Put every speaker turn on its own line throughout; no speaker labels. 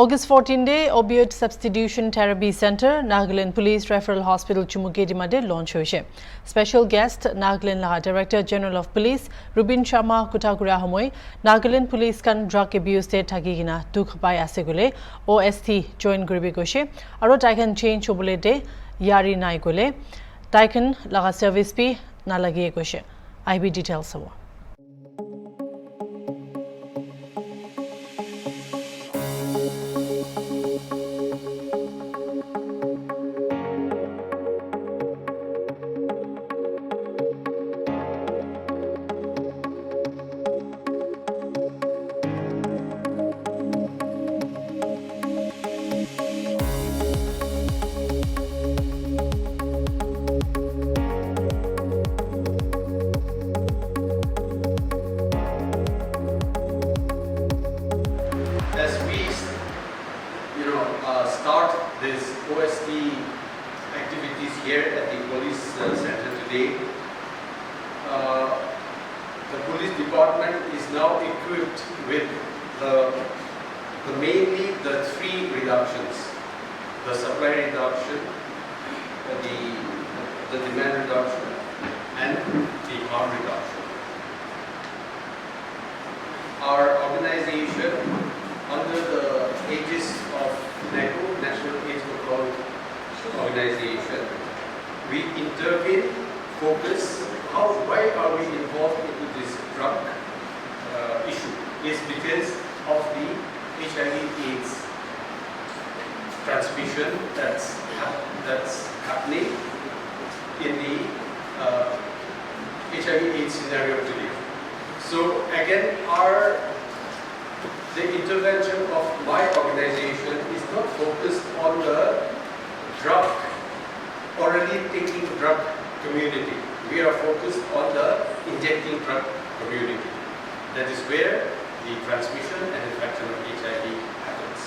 August 14 day opioid substitution therapy center Nagaland Police Referral Hospital Chumukedi Made launch hoise. Special guest Nagaland Laha Director General of Police Rubin Sharma Kutakura Hamoy Nagaland Police kan drug abuse te thagigina dukh pai ase gole OST join guribe goshe aro taikan change hobole de yari nai gole taikan laga service pi nalagi goshe IB details sawa.
As we, start this OST activities here at the police center today, the police department is now equipped with mainly the three reductions: the supply reduction, the demand reduction, and the harm reduction. Our organization, under the aegis of NACO, National AIDS Control Organization, we intervene, focus, why are we involved into this drug issue? Is because of the HIV/AIDS transmission that's happening in the HIV/AIDS scenario today. So again, the intervention of my organization is not focused on the orally taking drug community. We are focused on the injecting drug community. That is where the transmission and infection of HIV happens.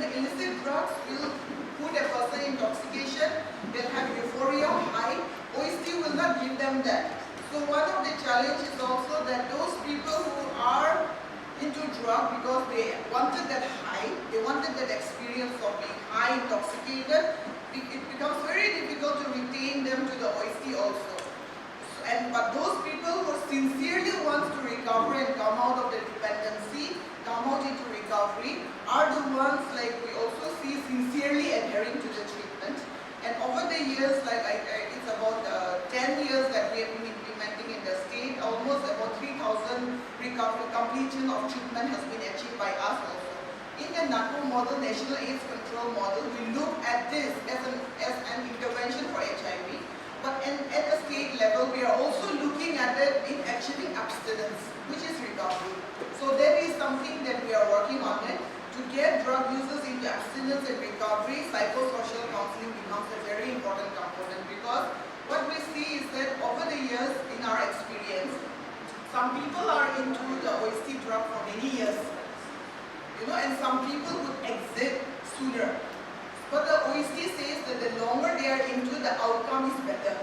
Illicit drugs will put a person in intoxication, they'll have euphoria, high. OST will not give them that. So one of the challenges is also that those people who are into drug because they wanted that high, they wanted that experience of being high, intoxicated, it becomes very difficult to retain them to the OST also. But those people who sincerely want to recover and come out of the dependency, come out into recovery, are the ones like we also see sincerely adhering to the treatment. And over the years, it's about 10 years that we have been implementing in the state, almost about 3,000 recovery completion of treatment has been achieved by us also. In the NACO model, National AIDS Control Model, we look at this as an intervention for HIV. But at the state level, we are also looking at it in achieving abstinence, which is recovery. So there is something that we are working on it. To get drug users into abstinence and recovery, psychosocial counseling becomes a very important component, because what we see is that over the years, in our experience, some people are into the OST drug for many years, and some people would exit sooner. But the OST says that the longer they are into, the outcome is better,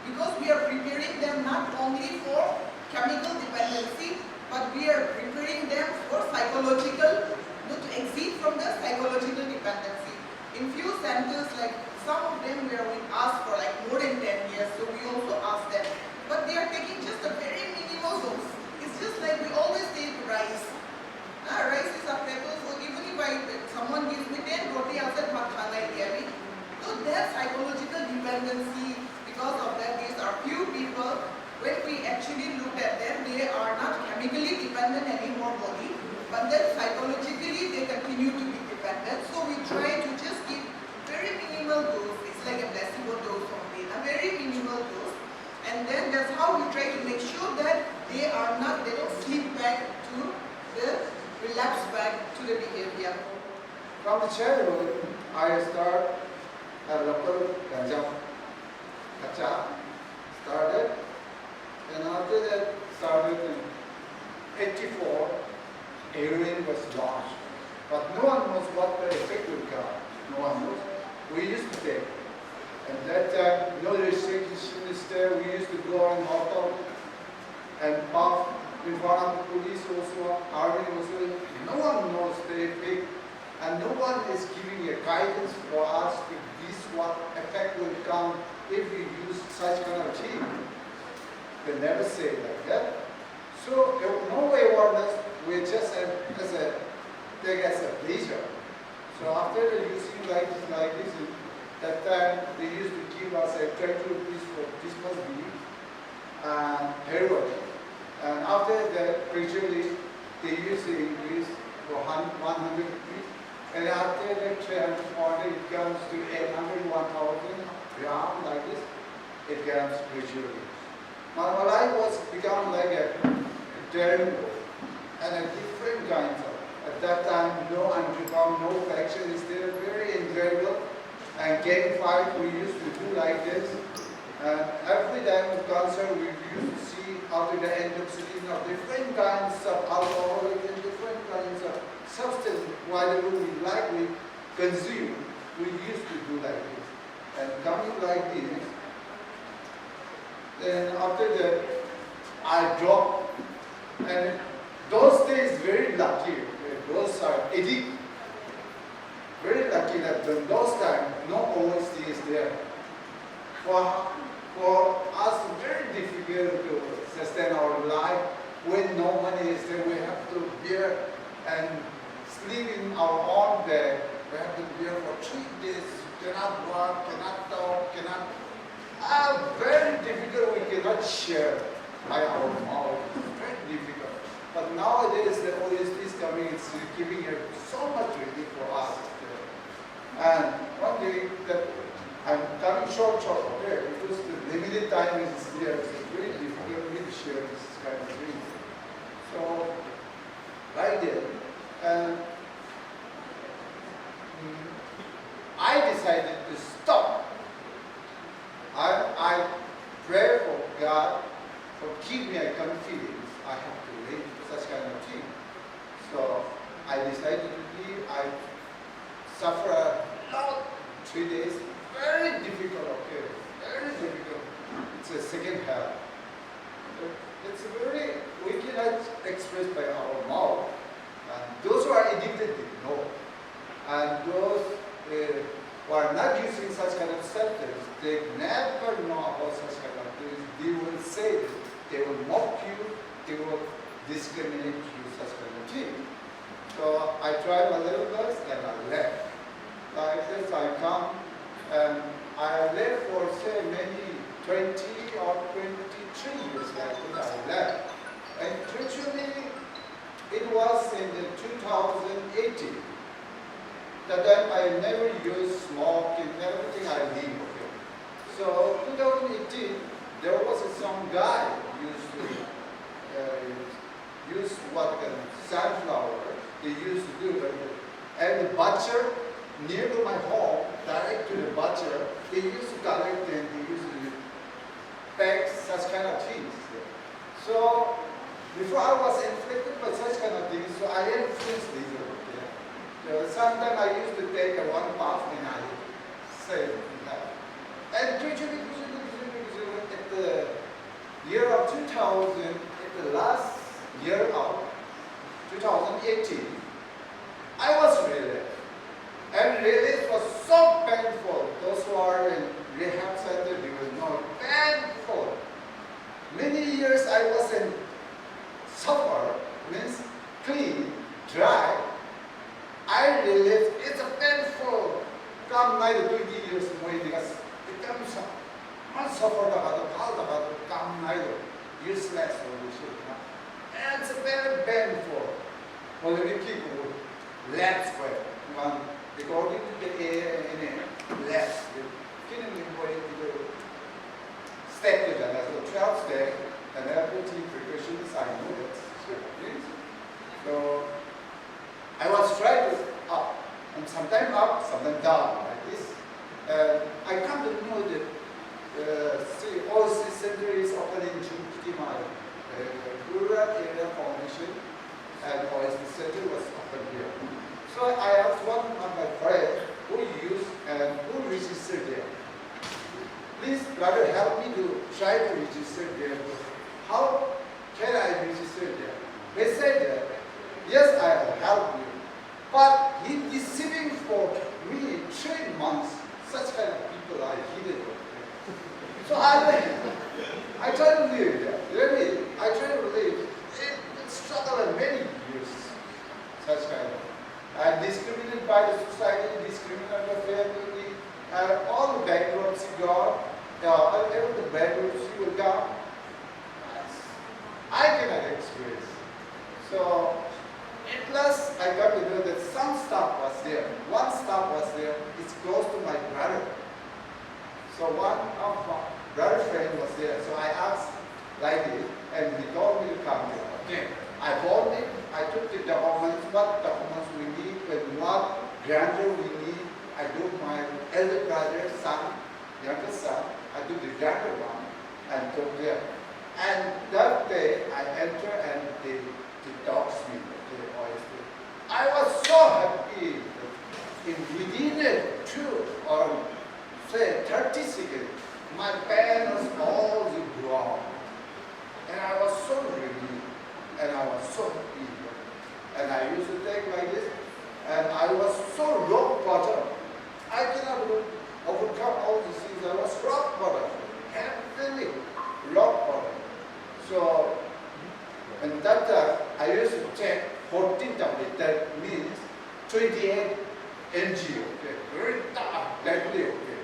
because we are preparing them not only for chemical dependency, but we are preparing them for psychological, to exit from the psychological dependency. In few centers, like some of them were with us for more than 10 years, so we also ask them. But they are taking just a very minimal dose. It's just like we always take rice. Rice is a staple food. Even if someone gives me 10 roti, I'll say, so that psychological dependency, because of that, these are few people, when we actually looked at them, they are not chemically dependent anymore body, but then psychologically they continue to be dependent. So we try to just give very minimal dose. It's like a placebo dose only, a very minimal dose. And then that's how we try to make sure that they don't slip back to relapse back to the behavior.
From the childhood, I start a local ganja started, and after that started in 84, heroin was launched. But no one knows what the effect will come. No one knows. We used to take. And that time, no restriction is there. We used to go on hotel and puff in front of the police also, army also. No one knows the effect no one is giving a guidance for us to this what effect will come if we use such kind of thing. They never say like that. So there was no awareness, we just take as a pleasure. So after using like this, that time they used to give us a 20 rupees for this must be and heroin. And after that, gradually they used to increase for 100 rupees. And after that 300, 400, it comes to 800, 1,000 gram like this. It comes gradually. My life was become like a terrible and a different kinds of. At that time, no underground, no faction is still very enjoyable. And game fight we used to do like this. And every time of concert we used to see after the end of sitting of different kinds of alcohol and different kinds of substance. Whatever we like, we consume. We used to do like this. And coming like this, then after that, I dropped. And those days very lucky. Those are addicted. Very lucky that when those times no OST is there. For us, very difficult to sustain our life. When no money is there, we have to bear and sleep in our own bed. We have to bear for 3 days. Cannot walk, cannot talk, cannot. Very difficult. We cannot share by our mouth. Very difficult. But nowadays the OST is coming. It's giving so much relief for us. And one day that I'm coming short, okay, because the limited time is here, so it's very difficult for me to share this kind of thing. So, right there, and I decided to stop. I pray for God for give me a confidence. I have to live such kind of thing. So, I decided to leave. I suffer a lot, 3 days, very difficult, okay, very difficult. It's a second hell. It's very, we cannot express by our mouth. And those who are addicted, they know. And those who are not using such kind of substance, they never know about such kind of things. They will say that they will mock you, they will discriminate you, such kind of thing. So I tried my little best and I left. Like this, I come and I left for say maybe 20 or 23 years like this, I left. And gradually, it was in the 2018. That time I never used smoke and everything I leave. Okay. So 2018, there was some guy used to use what sunflower they used to do, and the butcher near to my home, direct to the butcher, they used to collect and they used to pack such kind of things. So before I was inflicted by such kind of things, so I influenced these. Sometimes I used to take one puff and I say that. And gradually, at the year of 2000, at the last year of 2018, I was released. And release was so painful. Those who are in rehab center, they will know painful. Many years I was in suffer, means clean, dry. I released, it's a painful. Come night 20 years more because it comes up. I suffer the come night useless solution. And it's very painful. Well, we people let's go. According to the less, can you step to that as a 12 step and everything precautions I know that. So I was trying to up and sometimes up, sometimes down like this. I come to know that OSC center is open in Jumkitimai, rural area formation, and OSC center was open here. So I asked one of my friends who used and who registered there. Please, brother, help me to try to register there. How can I register there? They said, yes, I will help you. But he deceived for me, 3 months, such kind of people are hidden. So I try to live there. Really, I try to live. It struggle many years, such kind of. And discriminated by the society, discriminated by the family, all the bankruptcy gone, every the bankruptcy will gone. I cannot experience. So, at last I got to know that some stuff was there. One stuff was there. It's close to my brother. So one of my brother friend was there. So I asked like this, and he told me to come here. Okay. I called him. I took the documents, what documents we need, and what grantor we need. I took my elder brother, son, younger son. I took the grantor one and took there. And that day I enter and they dogs me. I was so happy. Within 2 or say 30 seconds, my pen was all the ground. And I was so relieved. And I was so happy. And I used to take like this. And I was so rock bottom. I cannot overcome all these things. I was rock bottom. Heavily rock bottom. So, and that time, I used to take 14 tablets. That means 28 mg. Okay, very tough, deadly. Okay,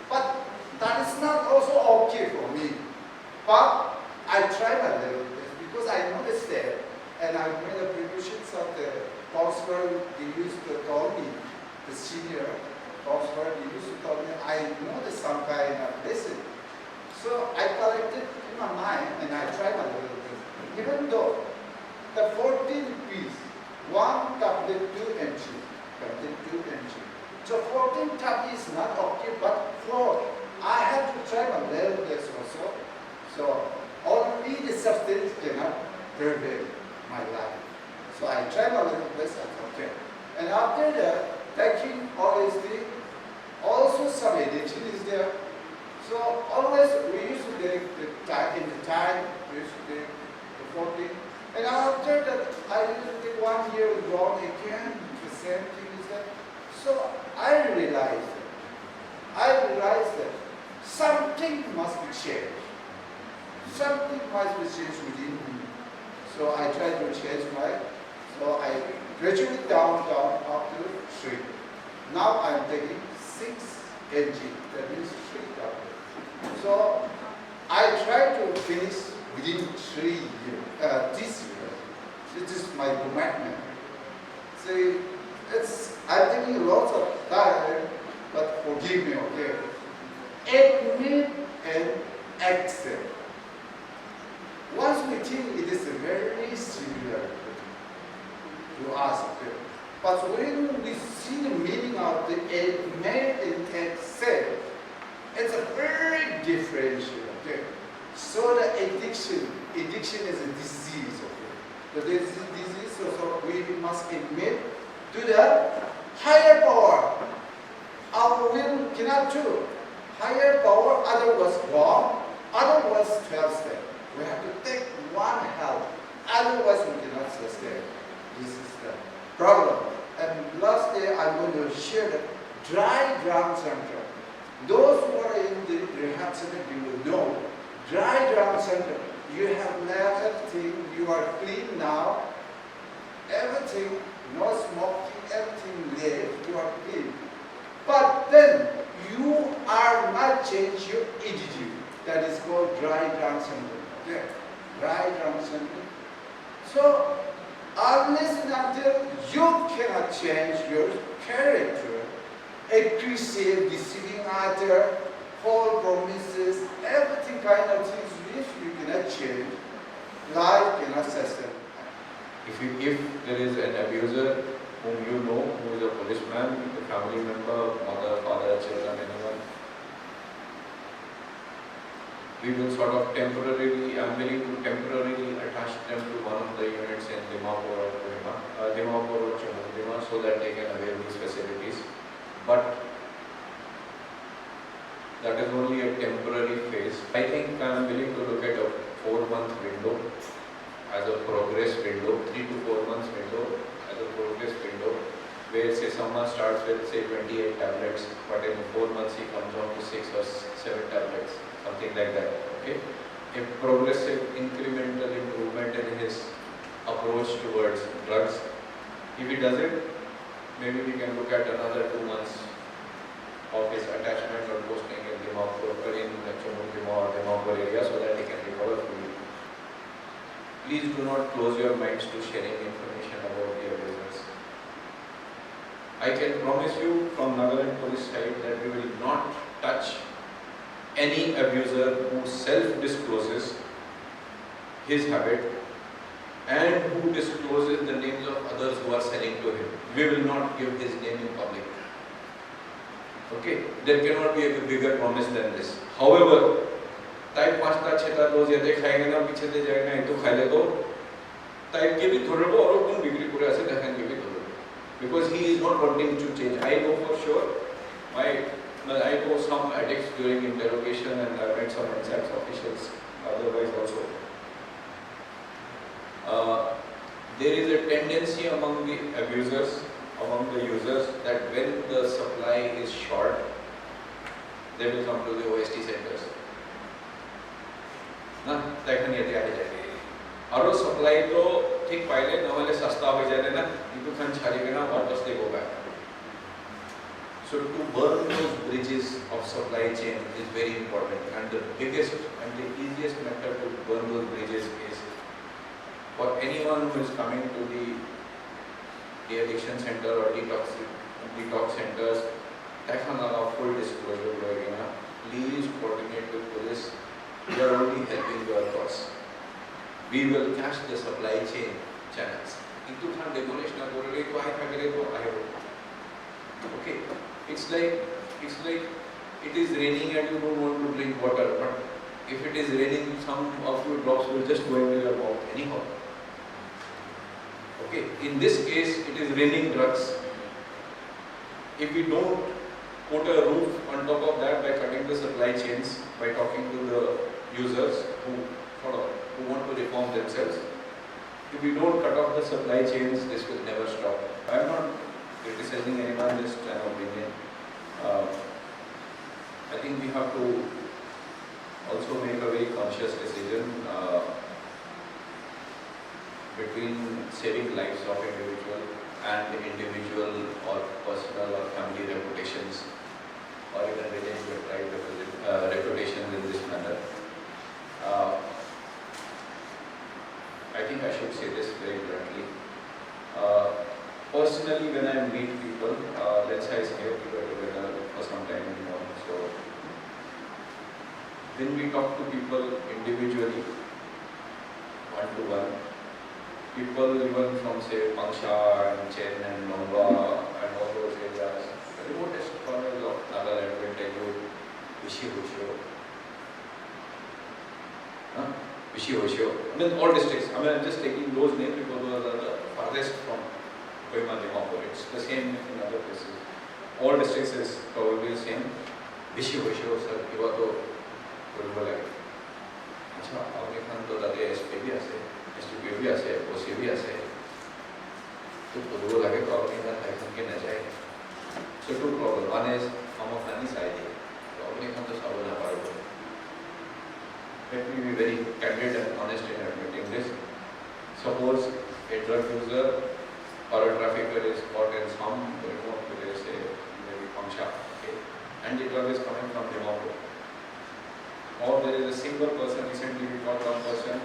but that is not also okay for me. But I tried a little bit because I noticed that, and I made a predictions of the counselor. They used to tell me, the senior counselor, they used to tell me, I noticed some kind of lesson. So I collected in my mind and I tried a little bit. Even though the 14 piece, one tablet 2 mg, tablet 2 mg. So 14 tablet is not okay, but for I have to try a little bit also. So only the substance cannot prevail my life. So I tried a little bit, okay. And after that, taking OSD, also some addiction is there. So always we used to take the time, in the time, we used to take the 14. And after that, I used to take 1 year gone again, the same thing is that. So I realized that something must be changed. Something must be changed within me. So I tried to change so I gradually down up to 3. Now I'm taking 6 mg, that means 3 tablets. So I try to finish within 3 years, this year. This is my commitment. See, I'm taking lots of time, but forgive me, okay? Admit and accept. Once we think it is very similar to us, okay? But when we see the meaning of the admit and accept, it's a very differential, okay? So the addiction is a disease, okay? So this is a disease, so we must admit to the higher power. Our will cannot do. Higher power, otherwise wrong, otherwise 12 steps. We have to take one help, otherwise we cannot sustain. This is the problem. And last day I'm going to share the dry ground center. Those who are in the rehab center, you will know. Dry ground center, you have left everything, you are clean now. Everything, no smoking, everything left, you are clean. But then, you are not change your attitude. That is called dry ground center. Okay? Dry ground center. So, unless and until you cannot change your character, aggressive, deceiving other, false promises, everything kind of things which you cannot change, life cannot sustain.
If there is an abuser whom you know, who is a policeman, a family member, mother, father, children, anyone, we will sort of temporarily, I'm willing to temporarily attach them to one of the units in Dimapur or Chumukdima so that they can avail these facilities. But that is only a temporary phase. I think I am willing to look at a 4-month window as a progress window, 3 to 4 months window as a progress window, where say someone starts with say 28 tablets, but in 4 months he comes down to 6 or 7 tablets, something like that. Okay, a progressive incremental improvement in his approach towards drugs. If he does it, maybe we can look at another 2 months of his attachment or posting in Dimapur in or Dimapur area so that he can recover fully. Please do not close your minds to sharing information about the abusers. I can promise you from Nagaland police side that we will not touch any abuser who self-discloses his habit and who discloses the names of others who are selling to him. We will not give his name in public. Okay, there cannot be a bigger promise than this. However, type 5 6 रोज ये देखाएंगे ना पीछे से जाएगा ये तो खाई ले तो type के भी थोड़े वो और उन बिक्री पूरे ऐसे देखेंगे भी थोड़े because he is not wanting to change. I know for sure. I know some addicts during interrogation and I met some NSAS officials otherwise also. There is a tendency among the abusers, among the users, that when the supply is short, they will come to the OST centers. ना देखने ये दिया जाएगा। और वो supply तो ठीक पहले ना वाले सस्ता हो जाए ना, इनको खान छाली के ना वापस ले go back. So to burn those bridges of supply chain is very important, and the biggest and the easiest method to burn those bridges is for anyone who is coming to the addiction center or detox centers, full disclosure, please coordinate with police. We are only helping your cause. We will catch the supply chain channels. Okay, it's like it is raining and you don't want to drink water, but if it is raining, some of your drops will just go into your mouth anyhow. Okay, in this case, it is raining drugs. If we don't put a roof on top of that by cutting the supply chains, by talking to the users who want to reform themselves, if we don't cut off the supply chains, this will never stop. I am not criticizing anyone, just an opinion. I think we have to also make a very conscious decision between saving lives of individual and individual or personal or family reputations, or even related reputations in this manner. I think I should say this very bluntly. Personally, when I meet people, let's say I stay together for some time anymore. So when we talk to people individually, one-to-one, people even from say Pangsha and Chen and Longwa and all those areas, the remotest corners of Nagaland will tell you Vishi-Hoshio. Vishi-Hoshio. I mean all districts. I mean I'm just taking those names because those are the farthest from Kohima Dimapur. It's the same in other places. All districts is probably the same. Vishi-Hoshio, sir, kiwa to bolbo lage. Acha, aapne khan to dade SP bhi ase. STP भी आसे, OC भी आसे, तो दो लगे तो अपने घर लाइसेंस के न जाए। So two problems. One is हम अपनी साइड है, तो अपने घर तो सब ना पारो। Let me be very candid and honest in admitting this. Suppose a drug user or a trafficker is caught in some remote village, say maybe Pangsha, okay, and the drug is coming from Dimapur. Or there is a single person, recently we got one person.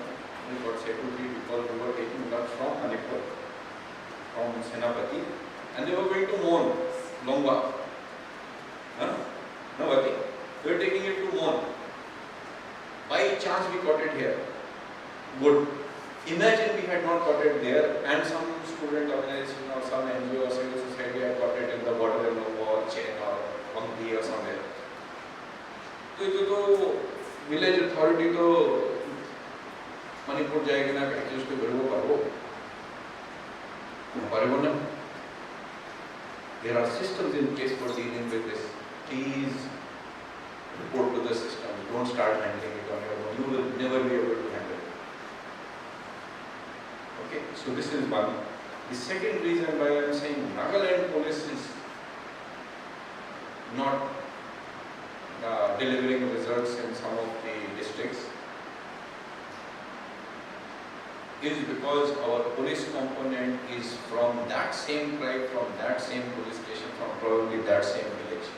We got say 2-3 people who were taking drugs from Manipur, from Senapati, and they were going to Mon, Longwa. No, Vati. They were taking it to Mon. By chance we got it here. Good. Imagine we had not got it there, and some student organization or some NGO or civil society had got it in the border in Longwa, Chen or Bangli or somewhere. So village authority to Manipur जाएगा ना कि उसको बरगो ना. There are systems in place for dealing with this. Please report to the system. Don't start handling it on your own. You will never be able to handle it. Okay, so this is one. The second reason why I am saying Nagaland police is not delivering results in some of the districts is because our police component is from that same tribe, from that same police station, from probably that same village.